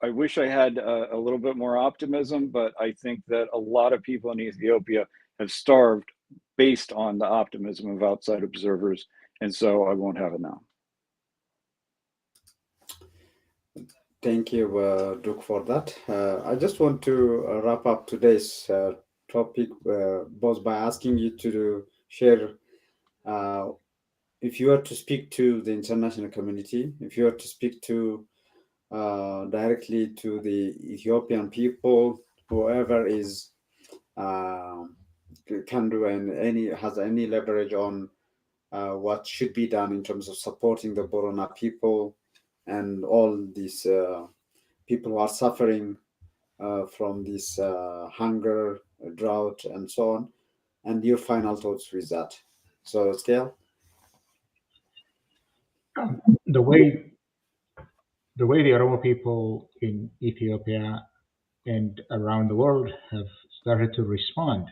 wish I had a little bit more optimism, but I think that a lot of people in Ethiopia have starved based on the optimism of outside observers, and so I won't have it now. Thank you, Duke, for that. I just want to wrap up today's topic both by asking you to share, if you were to speak to the international community, if you were to speak to directly to the Ethiopian people, whoever is can do and has any leverage on what should be done in terms of supporting the Borona people and all these people who are suffering from this hunger, drought, and so on, and your final thoughts with that. So, Scale? The way the Oromo people in Ethiopia and around the world have started to respond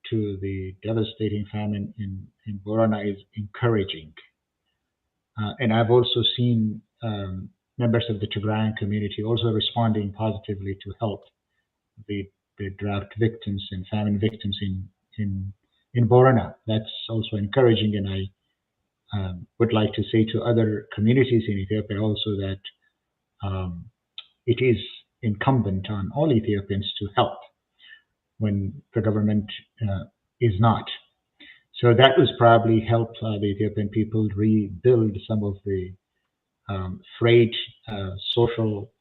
to the devastating famine in Borona is encouraging. And I've also seen members of the Tigrayan community also responding positively to help the drought victims and famine victims in Borona. That's also encouraging, and I would like to say to other communities in Ethiopia also that it is incumbent on all Ethiopians to help when the government is not. So that was probably help the Ethiopian people rebuild some of the frayed social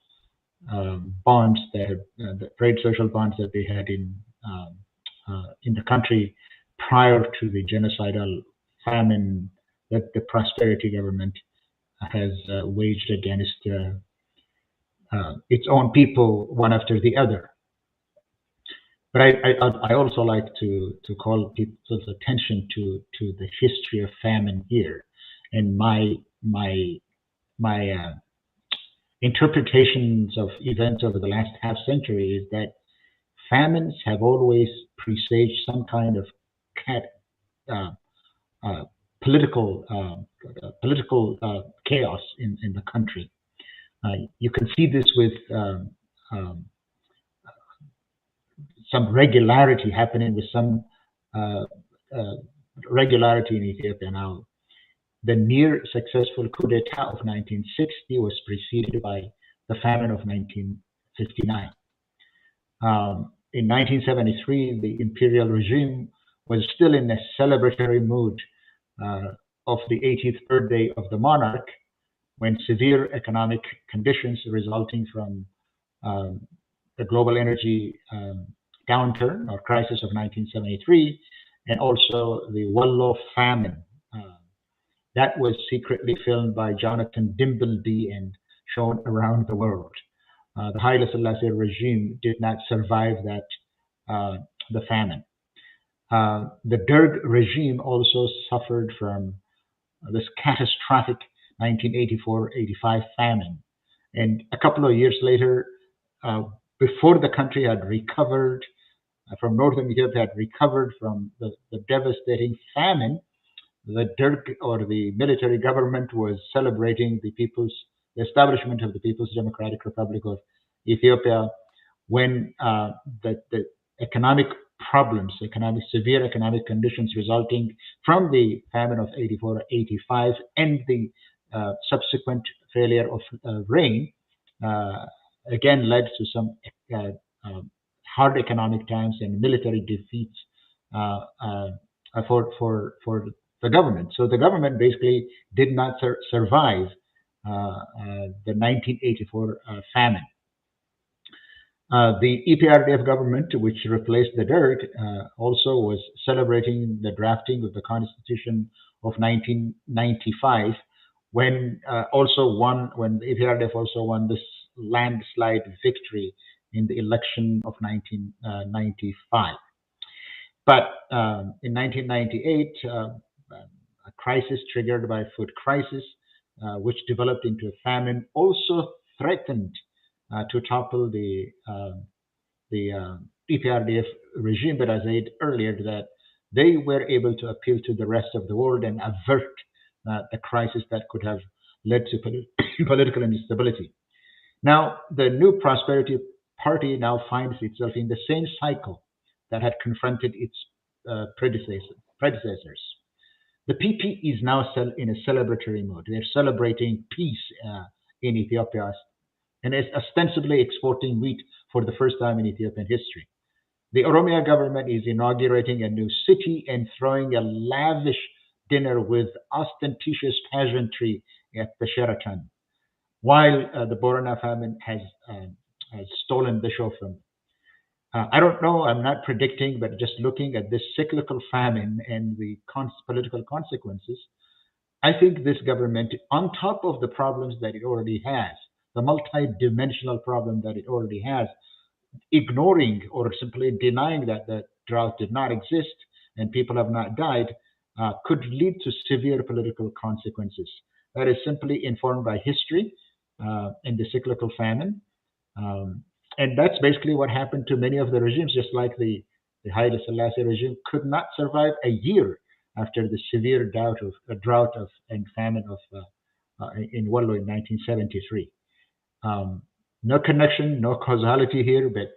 bonds the frayed social bonds that they had in the country prior to the genocidal famine that the prosperity government has waged against its own people one after the other. But I also like to call people's attention to the history of famine here, and my interpretations of events over the last half century is that famines have always presaged some kind of political chaos in the country. You can see this with um, some regularity happening with some uh, uh, regularity in Ethiopia now. The near successful coup d'etat of 1960 was preceded by the famine of 1959. In 1973, the imperial regime was still in a celebratory mood of the 80th birthday of the monarch, when severe economic conditions resulting from um, the global energy downturn or crisis of 1973, and also the Wallo famine that was secretly filmed by Jonathan Dimbleby and shown around the world. The Haile Selassie regime did not survive that the famine. The Derg regime also suffered from this catastrophic 1984-85 famine, and a couple of years later, before the country had recovered from northern Ethiopia, had recovered from the devastating famine, the Derg or the military government was celebrating the establishment of the People's Democratic Republic of Ethiopia when the economic problems, severe economic conditions resulting from the famine of 84-85 and the subsequent failure of rain again led to some uh, hard economic times and military defeats for the government. So the government basically did not survive the 1984 famine. The EPRDF government, which replaced the Derg, also was celebrating the drafting of the Constitution of 1995, when when the EPRDF also won this landslide victory in the election of 1995. But in 1998, a crisis triggered by food crisis, which developed into a famine, also threatened to topple the EPRDF regime. But as I said earlier, that they were able to appeal to the rest of the world and avert the crisis that could have led to political instability. Now, the new Prosperity Party now finds itself in the same cycle that had confronted its predecessors. The PP is now in a celebratory mode. They're celebrating peace in Ethiopia and is ostensibly exporting wheat for the first time in Ethiopian history. The Oromia government is inaugurating a new city and throwing a lavish dinner with ostentatious pageantry at the Sheraton, while the Borana famine has stolen the show from them. I don't know, I'm not predicting, but just looking at this cyclical famine and the political consequences, I think this government, on top of the problems that it already has, the multi-dimensional problem that it already has, ignoring or simply denying that the drought did not exist and people have not died, could lead to severe political consequences. That is simply informed by history and the cyclical famine. And that's basically what happened to many of the regimes, just like the Haile Selassie regime could not survive a year after the severe drought and famine in Wallo in 1973. No connection, no causality here, but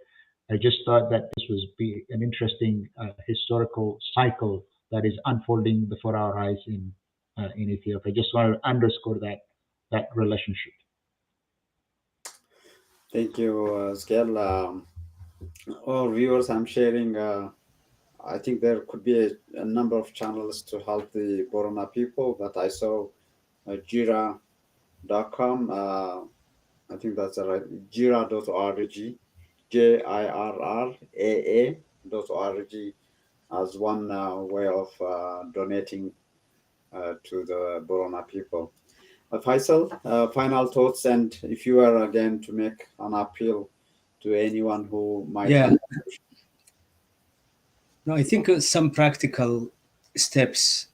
I just thought that this was an interesting historical cycle that is unfolding before our eyes in Ethiopia. I just want to underscore that relationship. Thank you, Skel. All viewers, I'm sharing. I think there could be a number of channels to help the Borona people, but I saw Jira.com. I think that's right. Jira.org, JIRRAA.org, as one way of donating to the Borona people. Faisal, final thoughts, and if you are again to make an appeal to anyone who might have. No, I think some practical steps,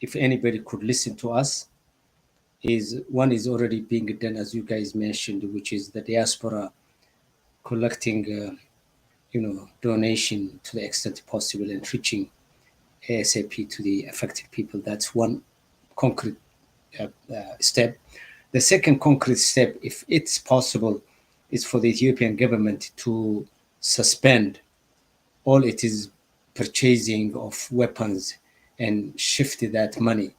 if anybody could listen to us, is one is already being done, as you guys mentioned, which is the diaspora collecting, donation to the extent possible and reaching ASAP to the affected people. That's one concrete step. The second concrete step, if it's possible, is for the Ethiopian government to suspend all it is purchasing of weapons and shift that money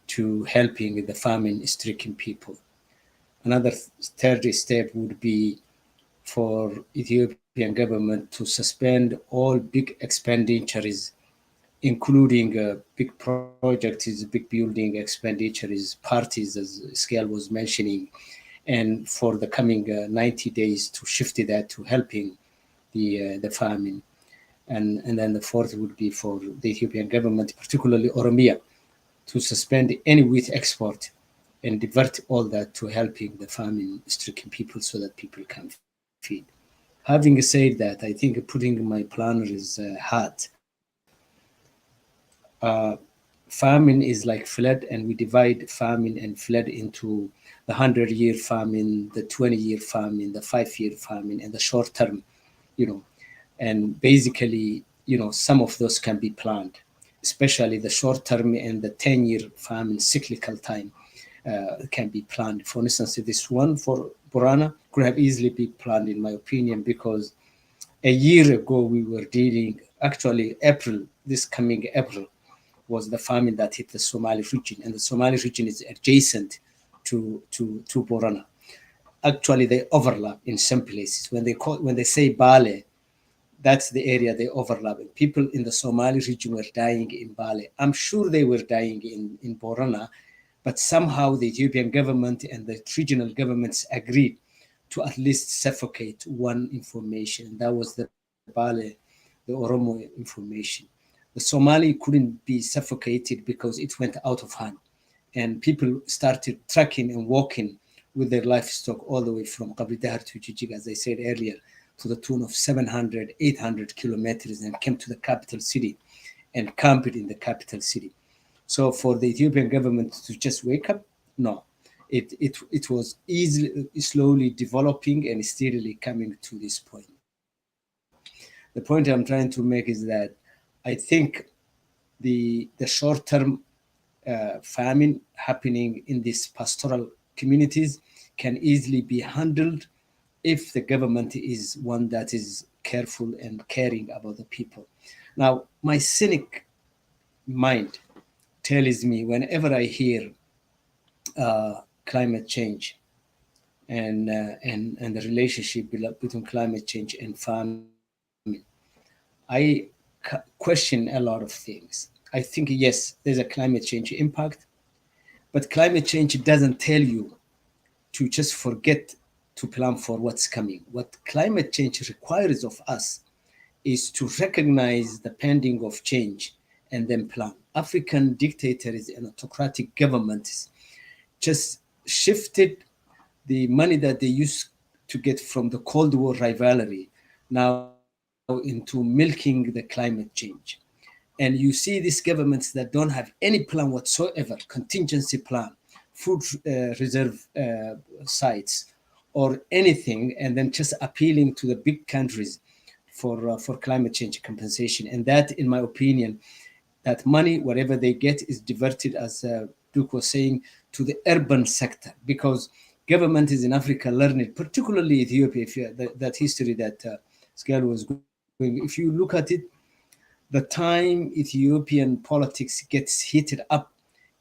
to helping the famine-stricken people. Another third step would be for Ethiopian government to suspend all big expenditures, including big projects, big building expenditures, parties, as Scale was mentioning, and for the coming 90 days to shift that to helping the famine. And then the fourth would be for the Ethiopian government, particularly Oromia, to suspend any wheat export and divert all that to helping the famine-stricken people so that people can feed. Having said that, I think putting my planner's hat, famine is like flood, and we divide famine and flood into the 100-year famine, the 20-year famine, the 5-year famine, and the short term, you know. And basically, some of those can be planned, especially the short term and the 10-year famine cyclical time can be planned. For instance, this one for Borana could have easily been planned, in my opinion, because a year ago we were dealing, actually April, this coming April, was the famine that hit the Somali region, and the Somali region is adjacent to Borana. Actually, they overlap in some places. When they say Bale, that's the area they overlap. And people in the Somali region were dying in Bale. I'm sure they were dying in Borana, but somehow the Ethiopian government and the regional governments agreed to at least suffocate one information. That was the Bale, the Oromo information. The Somali couldn't be suffocated because it went out of hand. And people started trekking and walking with their livestock all the way from Qabridahar to Jijig, as I said earlier, to the tune of 700, 800 kilometers, and came to the capital city and camped in the capital city. So for the Ethiopian government to just wake up, no. It was slowly developing and steadily coming to this point. The point I'm trying to make is that I think the short-term famine happening in these pastoral communities can easily be handled if the government is one that is careful and caring about the people. Now, my cynic mind tells me whenever I hear climate change and the relationship between climate change and famine, I question a lot of things. I think, yes, there's a climate change impact, but climate change doesn't tell you to just forget to plan for what's coming. What climate change requires of us is to recognize the pending of change and then plan. African dictators and autocratic governments just shifted the money that they used to get from the Cold War rivalry now into milking the climate change. And you see these governments that don't have any plan whatsoever, contingency plan, food reserve sites, or anything, and then just appealing to the big countries for climate change compensation. And that, in my opinion, that money, whatever they get, is diverted, as Duke was saying, to the urban sector, because government is in Africa learning, particularly Ethiopia, if you, that history that Scale was going. If you look at it, the time Ethiopian politics gets heated up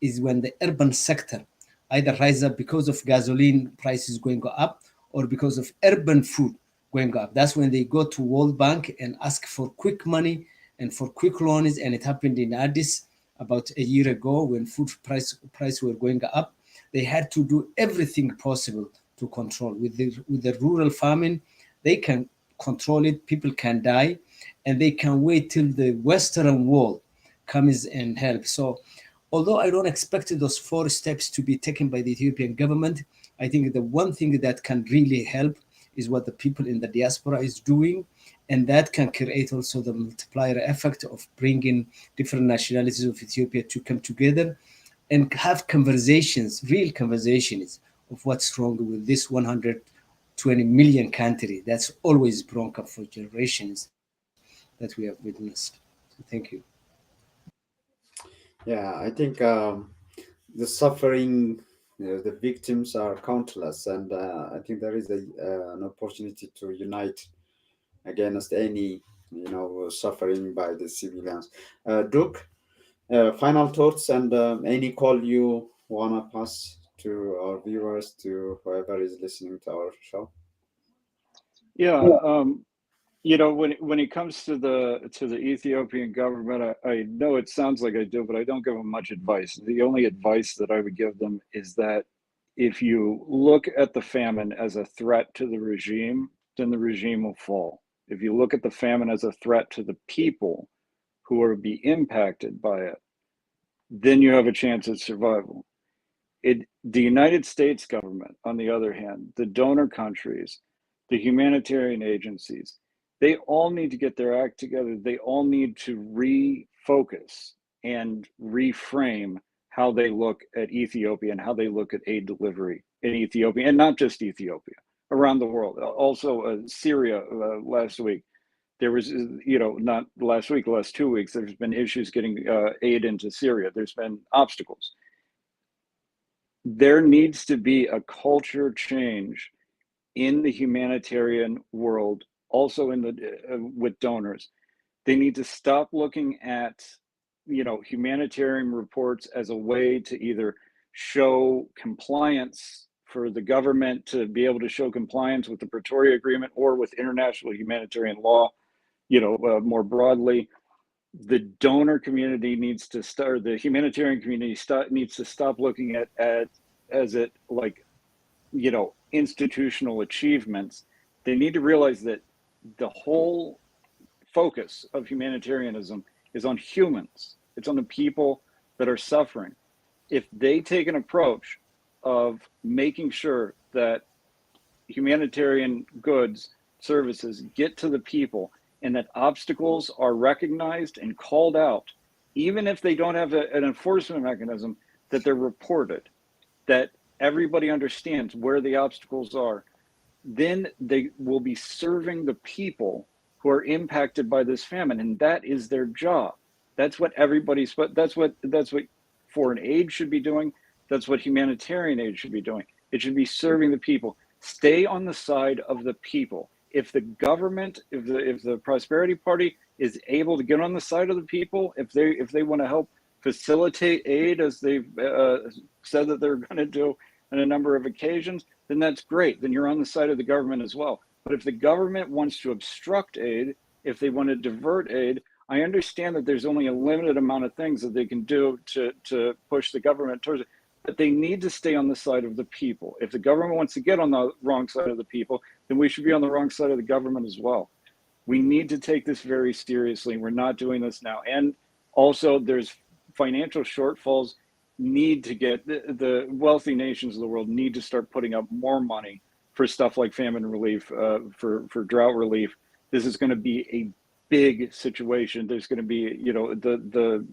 is when the urban sector either rise up because of gasoline prices going up or because of urban food going up. That's when they go to World Bank and ask for quick money and for quick loans. And it happened in Addis about a year ago when food price were going up. They had to do everything possible to control. With the rural famine, they can control it, people can die, and they can wait till the Western world comes and helps. So although I don't expect those 4 steps to be taken by the Ethiopian government, I think the one thing that can really help is what the people in the diaspora is doing, and that can create also the multiplier effect of bringing different nationalities of Ethiopia to come together and have conversations, real conversations of what's wrong with this 120 million country that's always broken up for generations that we have witnessed. So thank you. Yeah, I think the suffering, the victims are countless, and I think there is an opportunity to unite against any, suffering by the civilians. Duke, final thoughts and any call you wanna pass to our viewers, to whoever is listening to our show. Yeah, when it comes to the Ethiopian government, I know it sounds like I do, but I don't give them much advice. The only advice that I would give them is that if you look at the famine as a threat to the regime, then the regime will fall. If you look at the famine as a threat to the people who will be impacted by it, then you have a chance at survival. The United States government, on the other hand, the donor countries, the humanitarian agencies, they all need to get their act together. They all need to refocus and reframe how they look at Ethiopia and how they look at aid delivery in Ethiopia, and not just Ethiopia, around the world. Also, Syria last week. There was, not last week, the last 2 weeks, there's been issues getting aid into Syria. There's been obstacles. There needs to be a culture change in the humanitarian world, also in the with donors. They need to stop looking at humanitarian reports as a way to either show compliance for the government to be able to show compliance with the Pretoria Agreement or with international humanitarian law, more broadly. The donor community needs to start, the humanitarian community needs to stop looking at as it like institutional achievements. They need to realize that the whole focus of humanitarianism is on humans. It's on the people that are suffering. If they take an approach of making sure that humanitarian goods, services get to the people, and that obstacles are recognized and called out, even if they don't have an enforcement mechanism, that they're reported, that everybody understands where the obstacles are, then they will be serving the people who are impacted by this famine, and that is their job. That's what that's what foreign aid should be doing. That's what humanitarian aid should be doing. It should be serving the people. Stay on the side of the people. If the government, if the Prosperity Party is able to get on the side of the people, if they want to help facilitate aid as they've said that they're going to do on a number of occasions, then that's great. Then you're on the side of the government as well. But if the government wants to obstruct aid, if they want to divert aid, I understand that there's only a limited amount of things that they can do to push the government towards it, but they need to stay on the side of the people. If the government wants to get on the wrong side of the people, then we should be on the wrong side of the government as well. We need to take this very seriously. We're not doing this now. And also there's financial shortfalls. Need to get the wealthy nations of the world need to start putting up more money for stuff like famine relief, for drought relief. This is going to be a big situation. There's going to be, the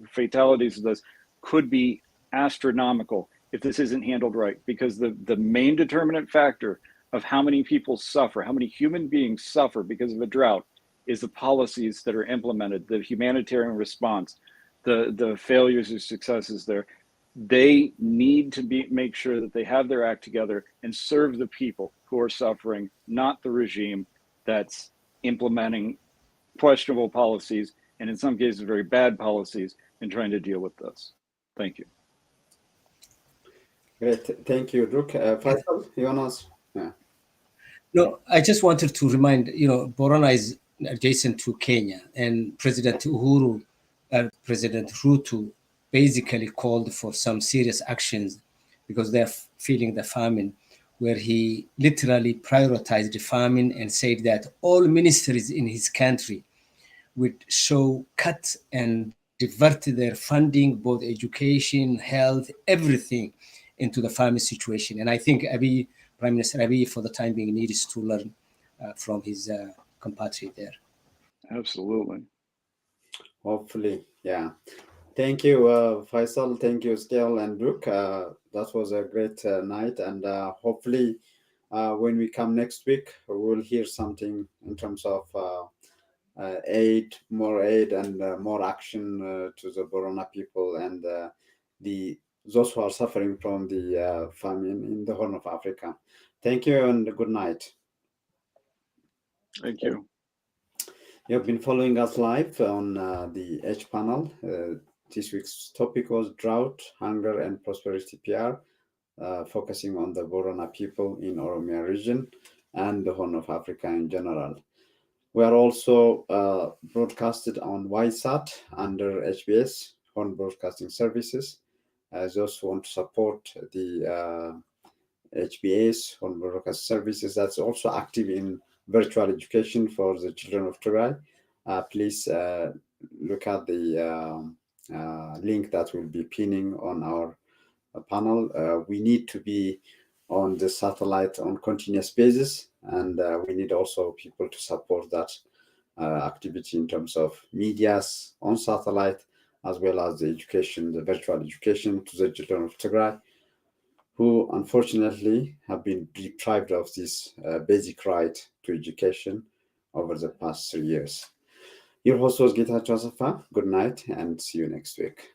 fatalities of this could be astronomical if this isn't handled right, because the main determinant factor of how many people suffer, how many human beings suffer because of a drought, is the policies that are implemented, the humanitarian response, the failures or successes there. They need to make sure that they have their act together and serve the people who are suffering, not the regime that's implementing questionable policies, and in some cases very bad policies, in trying to deal with this. Thank you. Great, thank you, Duke. Faisal, Jonas? Yeah. No, I just wanted to remind, Borana is adjacent to Kenya, and President Ruto basically called for some serious actions because they're feeling the famine, where he literally prioritized the famine and said that all ministries in his country would show cut and divert their funding, both education, health, everything, into the famine situation. And I think Prime Minister Abiy, for the time being, needs to learn from his compatriot there. Absolutely. Hopefully, yeah. Thank you, Faisal. Thank you, Scale and Duke. That was a great night, and hopefully, when we come next week, we'll hear something in terms of more aid and more action to the Borona people and those who are suffering from the famine in the Horn of Africa. Thank you and good night. Thank you. You have been following us live on the H panel. This week's topic was Drought, Hunger, and Prosperity PR, focusing on the Borona people in Oromia region and the Horn of Africa in general. We are also broadcasted on YSAT under HBS, Horn Broadcasting Services. Those who want to support the HBS, Horn Broadcasting Services, that's also active in virtual education for the children of Tigray. Please look at the link that will be pinning on our panel. We need to be on the satellite on continuous basis, and we need also people to support that activity in terms of medias on satellite, as well as the education, the virtual education to the children of Tigray, who unfortunately have been deprived of this basic right to education over the past 3 years. Your host was Gita Josefa. Good night and see you next week.